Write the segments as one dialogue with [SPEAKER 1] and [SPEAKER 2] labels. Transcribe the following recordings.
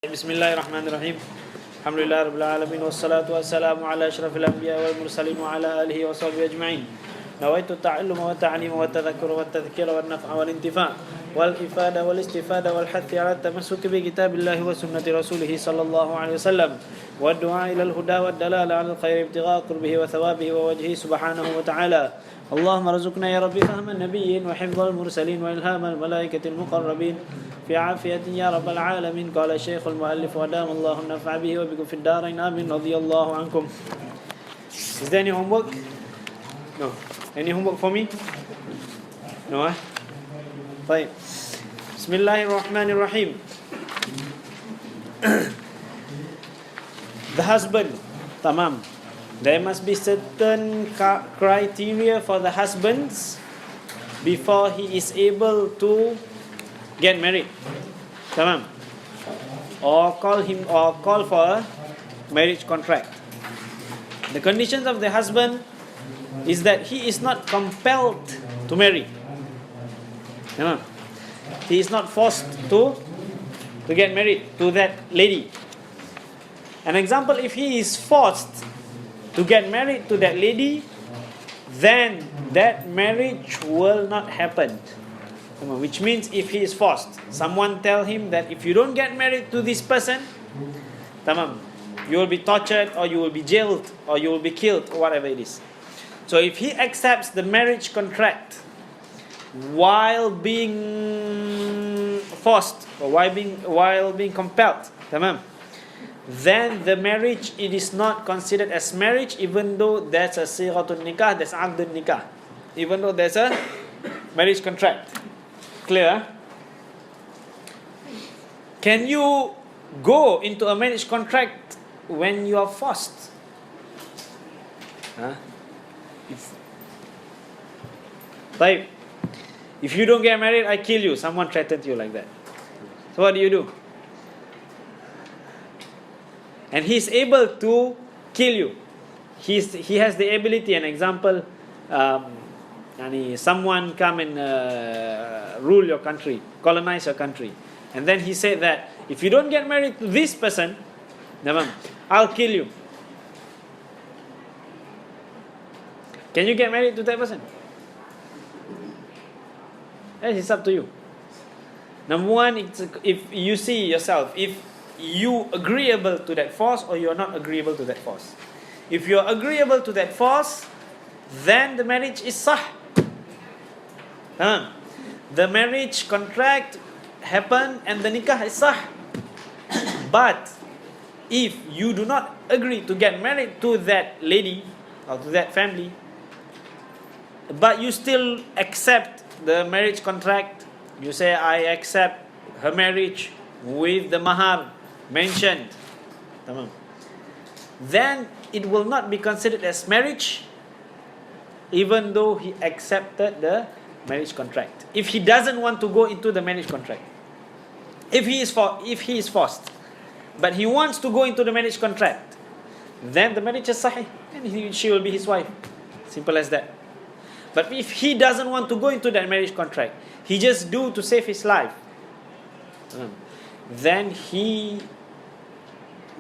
[SPEAKER 1] Bismillahirrahmanirrahim. Alhamdulillah rabbil alamin wassalatu wassalamu ala asyrafil anbiya wal mursalin wa ala alihi wa sahbihi ajma'in. Nawaitu ta'alluma wa ta'lima wa tadhakkura wa tadhkira wa naf'a wal intifa' wal ifada wal istifada wal hathi ala tamassuki bi kitabillahi wa sunnati rasulih sallallahu alaihi wasallam wa du'a ila al huda wa dalala ala al khair ibtigha' qurbihi wa thawabihi wa wajhihi subhanahu wa ta'ala. اللهم ارزقنا يا ربي فهم النبيين وحفظ المرسلين وإلهام الملائكة المقربين في عافية يا رب العالمين. قال الشيخ المؤلف ودام الله النفع به وبكم في الدارين آمين رضي الله عنكم. Is there any homework? No. Any homework for me? No. طيب. بسم الله الرحمن الرحيم. The husband. Tamam. There must be certain criteria for the husbands before he is able to get married. Tamam. Or call for a marriage contract. The conditions of the husband is that he is not compelled to marry. Tamam. He is not forced to get married to that lady. An example, if he is forced to get married to that lady, then that marriage will not happen. Which means if he is forced, someone tell him that if you don't get married to this person, you will be tortured or you will be jailed or you will be killed or whatever it is. So if he accepts the marriage contract while being forced or while being compelled, then the marriage, it is not considered as marriage, even though there's a sighatun nikah, there's aqdun nikah, even though there's a marriage contract. Clear? Can you go into a marriage contract when you are forced? If you don't get married, I kill you. Someone threatened you like that. So what do? And he is able to kill you. He has the ability. An example, someone come and rule your country, colonize your country, and then he said that if you don't get married to this person, I'll kill you. Can you get married to that person? It's up to you. Number one, if you see yourself, if you agreeable to that force or you're not agreeable to that force. If you're agreeable to that force, then the marriage is sah. The marriage contract happened and the nikah is sah. But if you do not agree to get married to that lady or to that family, but you still accept the marriage contract, you say, I accept her marriage with the mahar mentioned, then it will not be considered as marriage, even though he accepted the marriage contract. If he doesn't want to go into the marriage contract, if he is forced, but he wants to go into the marriage contract, then the marriage is sahih, and she will be his wife. Simple as that. But if he doesn't want to go into that marriage contract, he just do to save his life, then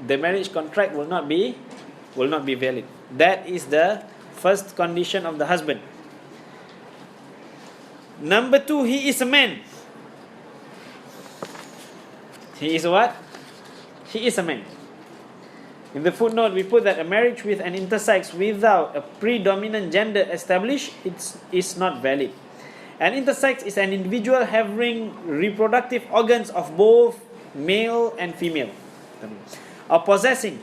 [SPEAKER 1] the marriage contract will not be valid. That is the first condition of the husband. Number two, he is a man. He is what? He is a man. In the footnote, we put that a marriage with an intersex without a predominant gender established, is not valid. An intersex is an individual having reproductive organs of both male and female, or possessing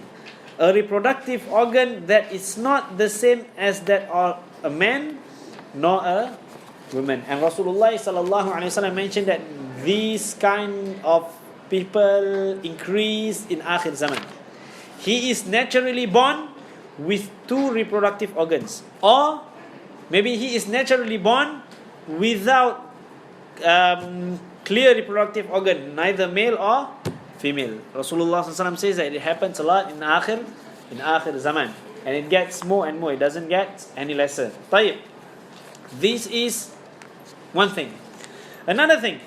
[SPEAKER 1] a reproductive organ that is not the same as that of a man nor a woman. And Rasulullah sallallahu alaihi wasallam mentioned that these kind of people increase in akhir zaman. He is naturally born with two reproductive organs, or maybe he is naturally born without clear reproductive organ, neither male or female. Rasulullah SAW says that it happens a lot in akhir zaman, and it gets more and more. It doesn't get any lesser. Tayyib. This is one thing. Another thing,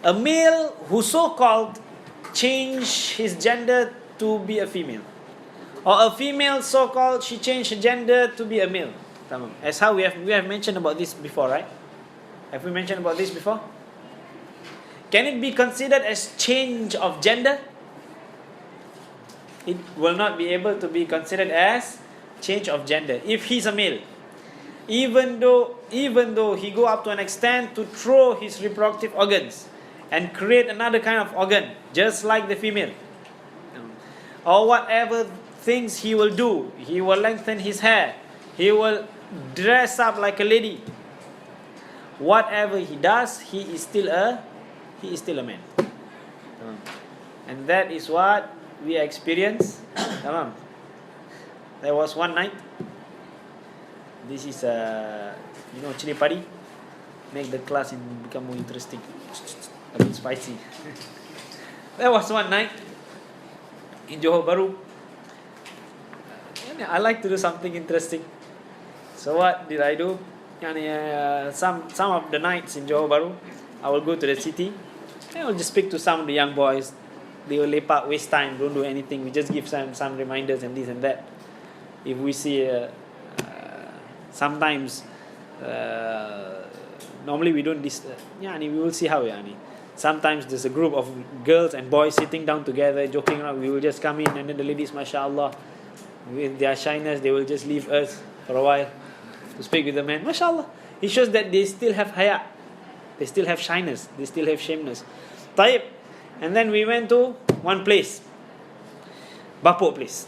[SPEAKER 1] a male who so-called changed his gender to be a female, or a female so-called she changed her gender to be a male. As how we have mentioned about this before, right? Have we mentioned about this before? Can it be considered as change of gender? It will not be able to be considered as change of gender if he's a male, even though he go up to an extent to throw his reproductive organs and create another kind of organ just like the female, or whatever things he will do. He will lengthen his hair, he will dress up like a lady. Whatever he does, he is still a man. And that is what we experience. There was one night. This is chili padi. Make the class become more interesting. A bit spicy. There was one night in Johor Bahru. I like to do something interesting. So what did I do? Some of the nights in Johor Bahru, I will go to the city. I will just speak to some of the young boys. They will lepak, waste time, don't do anything. We just give some reminders and this and that. If we see sometimes normally we don't we will see how sometimes there's a group of girls and boys sitting down together joking around. We will just come in, and then the ladies, mashallah, with their shyness, they will just leave us for a while to speak with the men. Mashallah, it shows that they still have haya, they still have shyness, they still have shameness. Taib. And then we went to one place, Bapok place.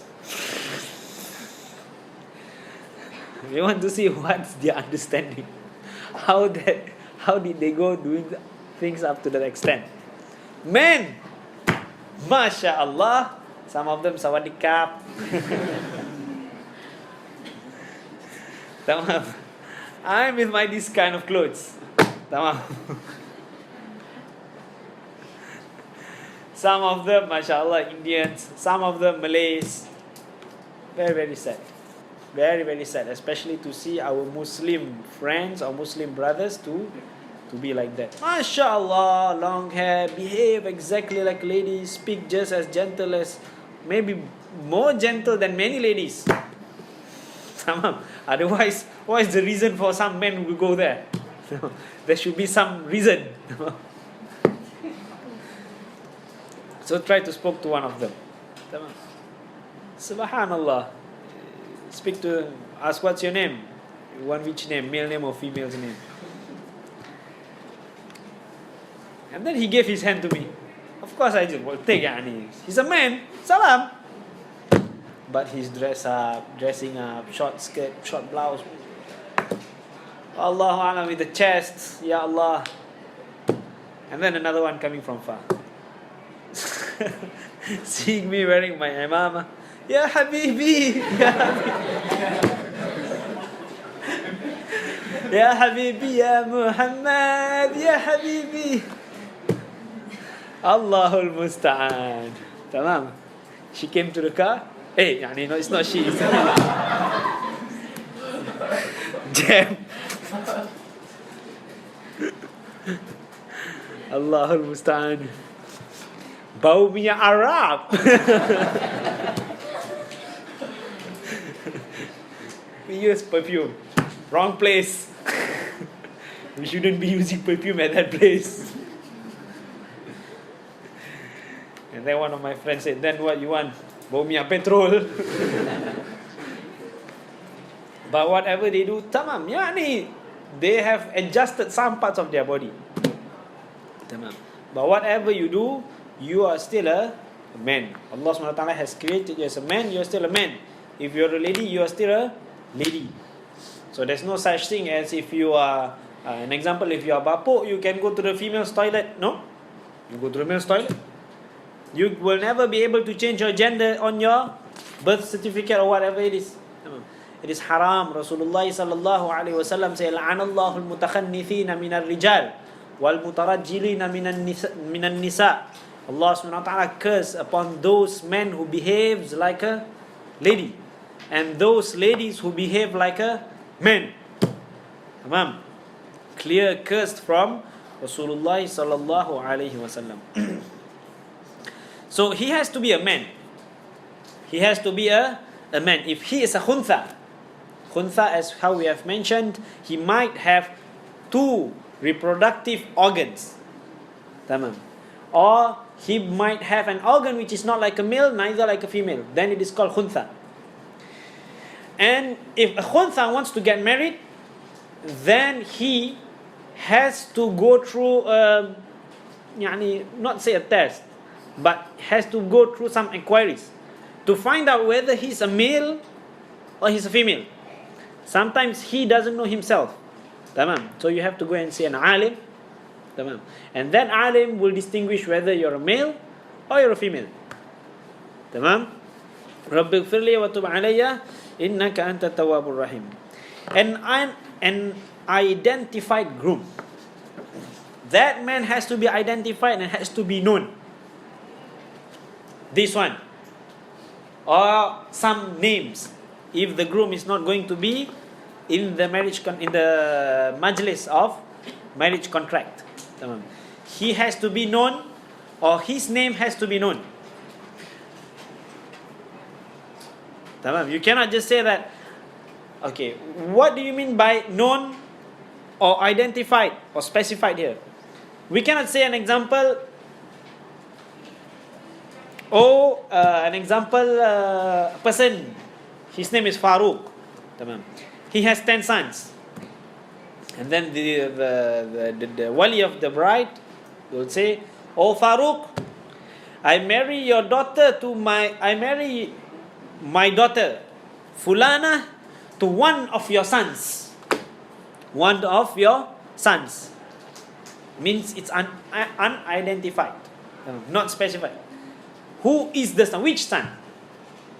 [SPEAKER 1] We want to see what's their understanding. How did they go doing things up to that extent? Men, mashallah, some of them sawadikap. Tamam. I'm with this kind of clothes. Tamam. Some of them, mashallah, Indians. Some of them Malays. Very, very sad. Very, very sad. Especially to see our Muslim friends or Muslim brothers to be like that. Mashallah, long hair, behave exactly like ladies, speak just as gentle as, maybe more gentle than many ladies. Otherwise, what is the reason for some men who go there? There should be some reason. So try to speak to one of them. Subhanallah. Ask what's your name? You want which name? Male name or female's name? And then he gave his hand to me. Of course I just will take it. He's a man. Salam. But he's dressing up, short skirt, short blouse. Allahu Alam with the chest. Ya Allah. And then another one coming from far. Seeing me wearing my imamah. Ya Habibi. Ya Habibi. Ya Habibi, Ya Muhammad, Ya Habibi. Allahul Musta'an. Tamam. She came to the car. Hey, no, it's not she. It's Jam. Allahul Musta'an. Bau minyak Arab. We use perfume. Wrong place. We shouldn't be using perfume at that place. And then one of my friends said, then what you want? Bau minyak petrol. But whatever they do, tamam. They have adjusted some parts of their body. Tamam. But whatever you do, you are still a man. Allah SWT has created you as a man, you are still a man. If you are a lady, you are still a lady. So there's no such thing as if you are, an example, if you are bapok, you can go to the female's toilet. No. You go to the male's toilet. You will never be able to change your gender on your birth certificate or whatever it is. It is haram. Rasulullah sallallahu alaihi wasallam said, "La'anallahu al-mutakhannithina min ar-rijal wal mutarajjilina min an-nisa." Allah subhanahu wa ta'ala curse upon those men who behaves like a lady and those ladies who behave like a man. Tamam. Clear curse from Rasulullah sallallahu alaihi wasallam. So he has to be a man. He has to be a man. If he is a khuntha, as how we have mentioned, he might have 2 reproductive organs. Tamam. Or he might have an organ which is not like a male, neither like a female. Then it is called khuntha. And if a khuntha wants to get married, then he has to go through not say a test, but has to go through some inquiries to find out whether he's a male or he's a female. Sometimes he doesn't know himself. Tamam. So you have to go and see an alim. Tamam. And that alim will distinguish whether you're a male or you're a female. Tamam. Rabbi ighfirli wa tub alayya innaka anta tawwabur rahim. And an identified groom. That man has to be identified and has to be known. This one. Or some names. If the groom is not going to be in the in the majlis of marriage contract, he has to be known, or his name has to be known. You cannot just say that. Okay, what do you mean by known or identified or specified here? We cannot say an example. Person, his name is Farooq. He has 10 sons. And then the wali of the bride will say, "Oh Farooq, I marry my daughter Fulana to one of your sons." One of your sons means it's unidentified, not specified. Who is the son? Which son?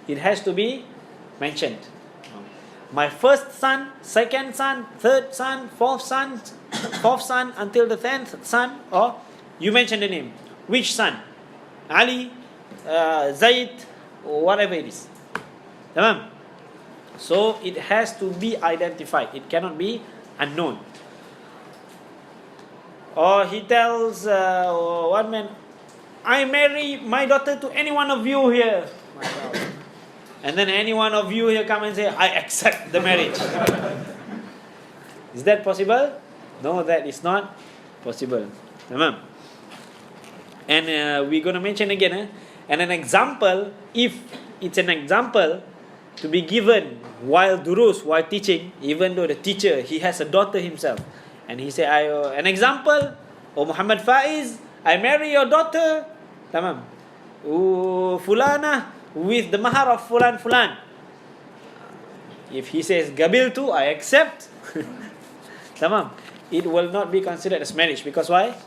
[SPEAKER 1] It has to be mentioned. My first son, second son, third son, fourth son until the 10th son, or you mention the name. Which son? Ali, Zaid, whatever it is. Tamam? So it has to be identified. It cannot be unknown. Or he tells one man, "I marry my daughter to any one of you here." And then any one of you here come and say, "I accept the marriage." Is that possible? No, that is not possible. Tamam. And we're going to mention again, and an example, if it's an example to be given while durus, while teaching, even though the teacher, he has a daughter himself, and he say, an example, "Oh Muhammad Faiz, I marry your daughter, tamam, Fulana, with the mahar of Fulan. If he says Gabiltu, I accept, tamam, it will not be considered as marriage. Because why?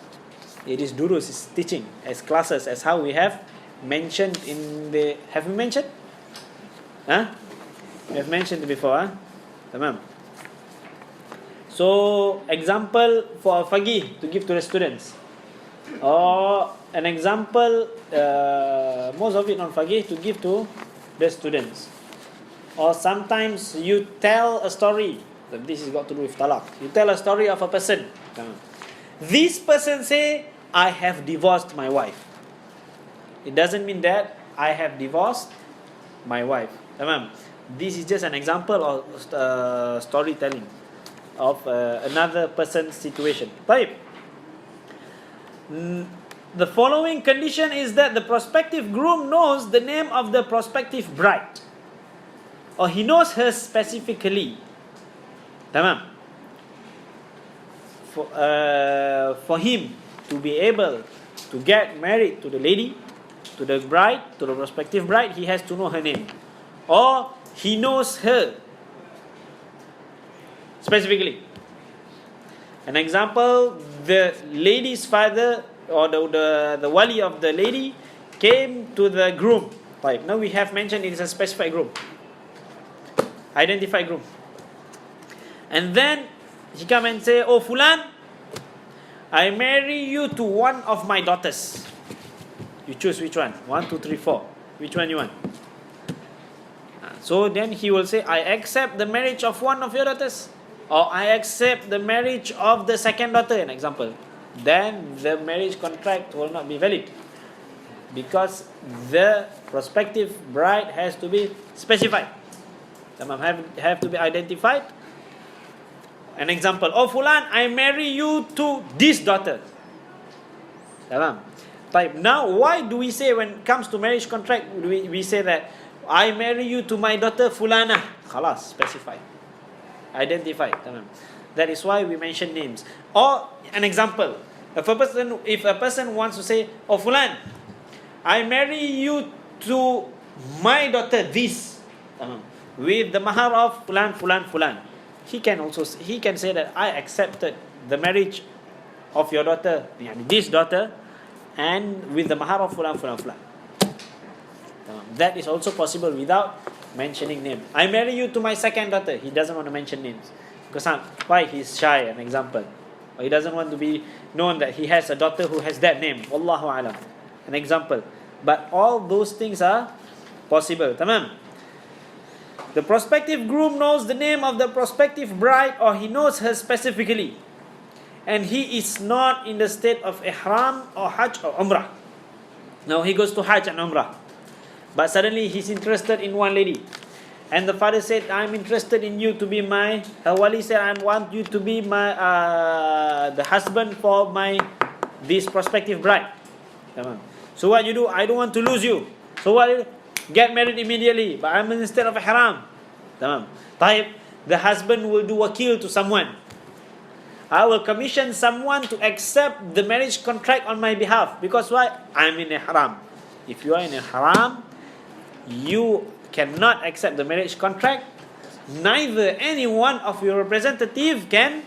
[SPEAKER 1] It is durus, it's teaching, as classes, as how we have mentioned in the... Have we mentioned? We have mentioned before. Tamam. So, example for a faqih to give to the students. Or an example, most of it on faqih, to give to the students. Or sometimes you tell a story. This has got to do with talaq. You tell a story of a person. This person say, "I have divorced my wife." It doesn't mean that I have divorced my wife. This is just an example of storytelling of another person's situation. Right? The following condition is that the prospective groom knows the name of the prospective bride, or he knows her specifically. Tamam. For him to be able to get married to the lady, to the bride, to the prospective bride, he has to know her name, or he knows her specifically. An example, the lady's father, or the wali of the lady, came to the groom. Right. Now we have mentioned it is a specified groom, identified groom. And then he come and say, "Oh Fulan, I marry you to one of my daughters." You choose which one. 1, 2, 3, 4. Which one you want? So then he will say, "I accept the marriage of one of your daughters," or "I accept the marriage of the second daughter," an example. Then the marriage contract will not be valid. Because the prospective bride has to be specified. Have to be identified. An example, oh Fulan, I marry you to this daughter. Now, why do we say when it comes to marriage contract, we say that I marry you to my daughter Fulana? Khalas, specify, identify. That is why we mention names. Or an example, if a person wants to say, oh Fulan, I marry you to my daughter this, with the mahar of Fulan, Fulan, Fulan. He can say that I accepted the marriage of your daughter, this daughter, and with the mahar of Fulan, Fulan, Fulan. That is also possible without mentioning name. I marry you to my second daughter. He doesn't want to mention names. Because why? He's shy, an example. Or he doesn't want to be known that he has a daughter who has that name. Wallahu alam. An example. But all those things are possible. Tamam. The prospective groom knows the name of the prospective bride, or he knows her specifically, and he is not in the state of ihram or hajj or umrah. Now he goes to hajj and umrah, but suddenly he's interested in one lady, and the father said, I'm interested in you to be my, wali said, I want you to be my the husband for this prospective bride. So what you do? I don't want to lose you. So what? Get married immediately, but I'm in the state of ihram. The husband will do wakil to someone. I will commission someone to accept the marriage contract on my behalf. Because why? I'm in ihram. If you are in ihram, you cannot accept the marriage contract. Neither any one of your representative can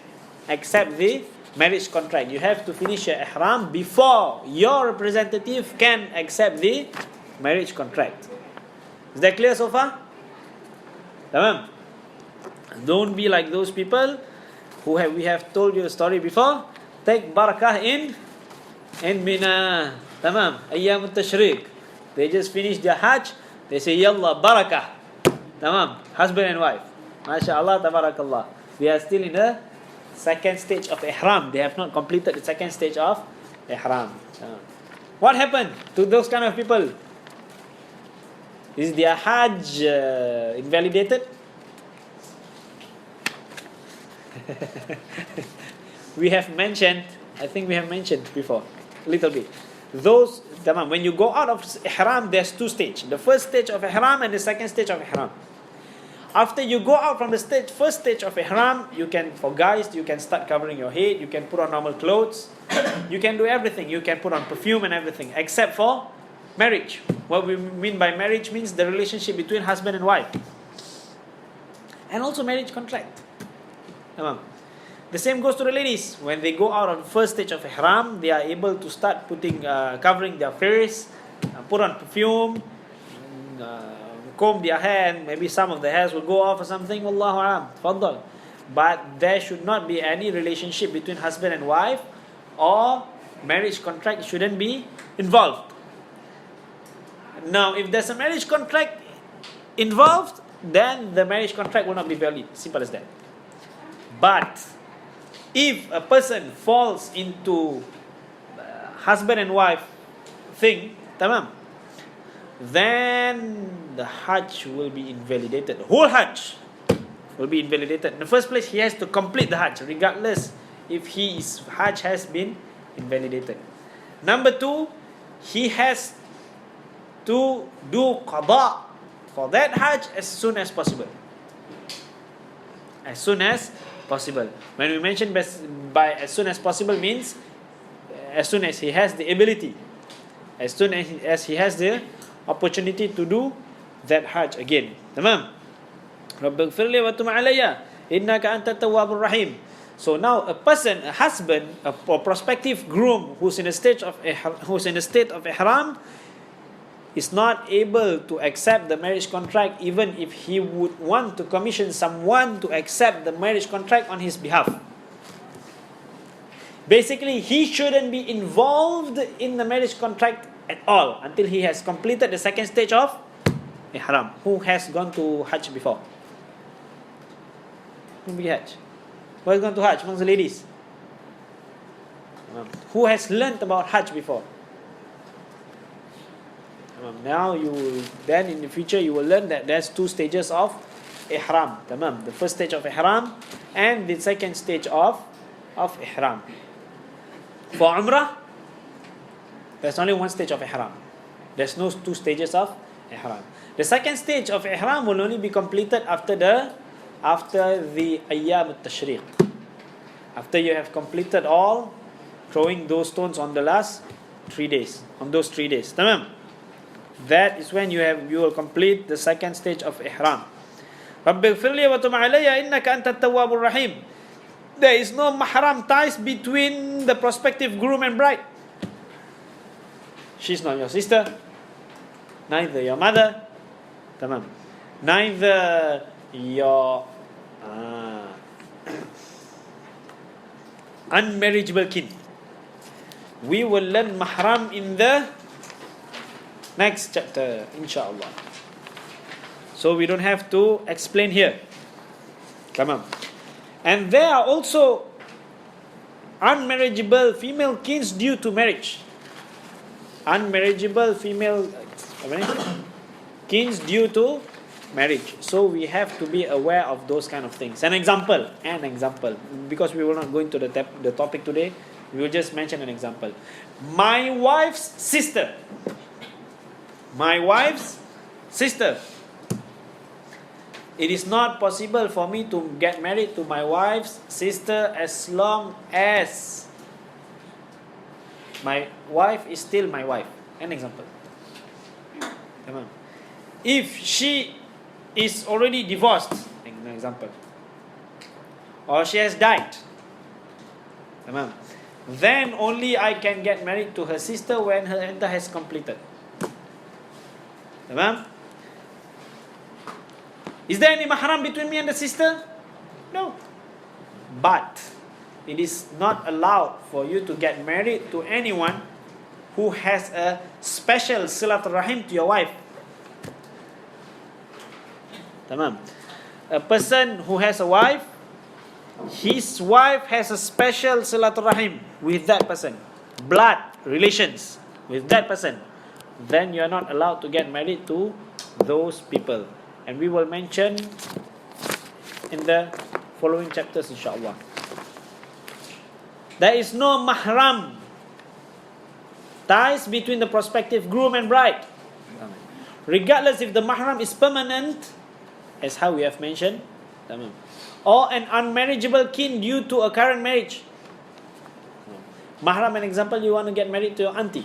[SPEAKER 1] accept the marriage contract. You have to finish your ihram before your representative can accept the marriage contract. Is that clear so far? Tamam. Don't be like those people we have told you the story before. Take barakah in Mina. Tamam. Ayyam al-Tashriq. They just finished their hajj. They say, Yalla, barakah. Tamam. Husband and wife. MashaAllah, tabarakallah. We are still in the second stage of ihram. They have not completed the second stage of ihram. What happened to those kind of people? Is their hajj invalidated? I think we have mentioned before, a little bit. When you go out of ihram, there's two stages. The first stage of ihram and the second stage of ihram. After you go out from the first stage of ihram, for guys, you can start covering your head, you can put on normal clothes, you can do everything, you can put on perfume and everything, except for marriage. What we mean by marriage means the relationship between husband and wife. And also marriage contract. The same goes to the ladies. When they go out on the first stage of ihram, they are able to start covering their face, put on perfume, comb their hair, and maybe some of the hairs will go off or something. Wallahu alam. Faddal. But there should not be any relationship between husband and wife, or marriage contract shouldn't be involved. Now, if there's a marriage contract involved, then the marriage contract will not be valid. Simple as that. But if a person falls into husband and wife thing, tamam, then the hajj will be invalidated. The whole hajj will be invalidated. In the first place, he has to complete the hajj, regardless if his hajj has been invalidated. Number two, he has to do qada for that hajj as soon as possible. As soon as possible. When we mention by as soon as possible means as soon as he has the ability, as soon as he has the opportunity to do that hajj again. Tamam. Rabbighfirli wa tub alayya innaka antat tawwabur rahim. So now a husband, a prospective groom who's in a state of ihram is not able to accept the marriage contract, even if he would want to commission someone to accept the marriage contract on his behalf. Basically, he shouldn't be involved in the marriage contract at all until he has completed the second stage of ihram. Who has gone to hajj before? Who has gone to hajj amongst the ladies? Who has learnt about hajj before? Now then in the future you will learn that there's two stages of ihram. Tamam. The first stage of ihram and the second stage of ihram. For umrah, there's only one stage of ihram. There's no two stages of ihram. The second stage of ihram will only be completed after the ayyam at-tashriq. After you have completed all throwing those stones on the last 3 days. On those 3 days. Tamam. That is when you will complete the second stage of ihram. Rabbighfirli wa tub alayya innaka antat tawwabur rahim. There is no mahram ties between the prospective groom and bride. She's not your sister, neither your mother, tamam, neither your unmarriageable kin. We will learn mahram in the next chapter, inshallah. So we don't have to explain here. Tamam. And there are also unmarriageable female kins due to marriage. Unmarriageable female kins due to marriage. So we have to be aware of those kind of things. An example, because we will not go into the topic today, we will just mention an example. My wife's sister. It is not possible for me to get married to my wife's sister as long as my wife is still my wife. An example. If she is already divorced, an example, or she has died, then only I can get married to her sister when her iddah has completed. Is there any mahram between me and the sister? No. But it is not allowed for you to get married to anyone who has a special silatul rahim to your wife. Tamam. A person who has a wife, his wife has a special silatul rahim with that person, blood relations with that person. Then you are not allowed to get married to those people. And we will mention in the following chapters, inshallah. There is no mahram ties between the prospective groom and bride, regardless if the mahram is permanent, as how we have mentioned, or an unmarriageable kin due to a current marriage. Mahram, an example, you want to get married to your auntie.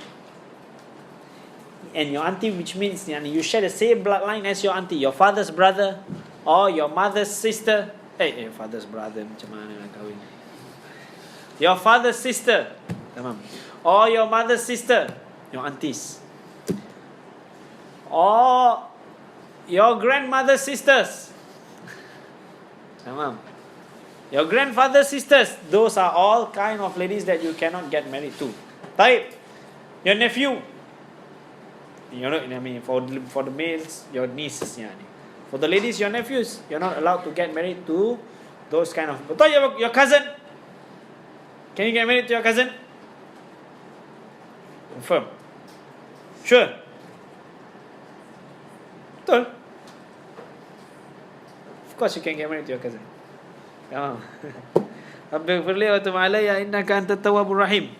[SPEAKER 1] And your auntie, which means you share the same bloodline as your auntie, your father's brother or your mother's sister. Father's brother, macam mana nak kahwin? Your father's sister, or your mother's sister, your aunties, or your grandmother's sisters, your grandfather's sisters. Those are all kind of ladies that you cannot get married to. Taib, your nephew. For the males, your nieces. For the ladies, your nephews. You're not allowed to get married to those kind of people. Your cousin. Can you get married to your cousin? Confirm. Sure. Betul. Of course you can get married to your cousin. Rabbighfirli wa tub alayya innaka antat tawwabur rahim.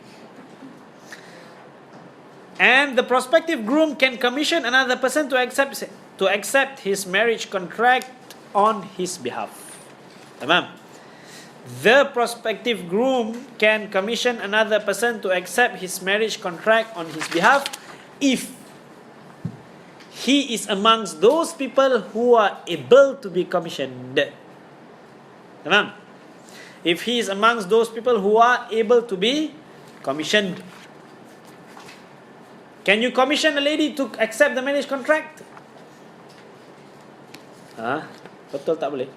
[SPEAKER 1] And the prospective groom can commission another person to accept his marriage contract on his behalf. Tamam. The prospective groom can commission another person to accept his marriage contract on his behalf if he is amongst those people who are able to be commissioned. Tamam. If he is amongst those people who are able to be commissioned. Can you commission a lady to accept the marriage contract? Betul tak boleh?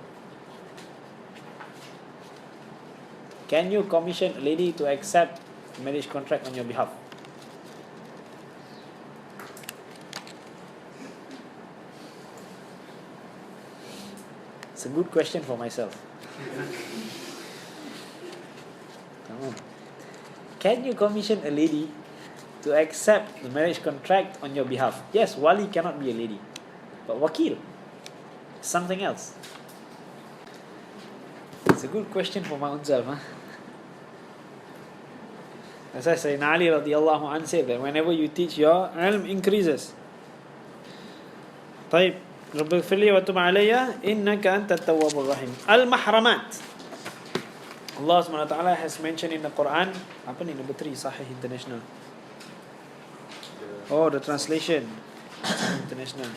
[SPEAKER 1] Can you commission a lady to accept the marriage contract on your behalf? It's a good question for myself. Can you commission a lady to accept the marriage contract on your behalf. Yes, wali cannot be a lady, but wakil, something else. It's a good question for my own self. As I say, Ali radiallahu anhu said that whenever you teach, your ilm increases. طيب رب اغفر لي وتب علي إنك أنت التواب الرحيم. Al-Mahramat. Allah subhanahu wa ta'ala has mentioned in the Quran. Apa ni number 3 Sahih International? Oh, the translation International.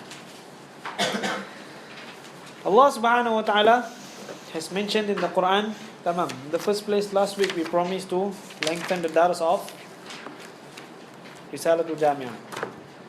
[SPEAKER 1] Allah subhanahu wa ta'ala has mentioned in the Quran. Tamam. In the first place, last week we promised to lengthen the dars of Risalatul Jami'ah.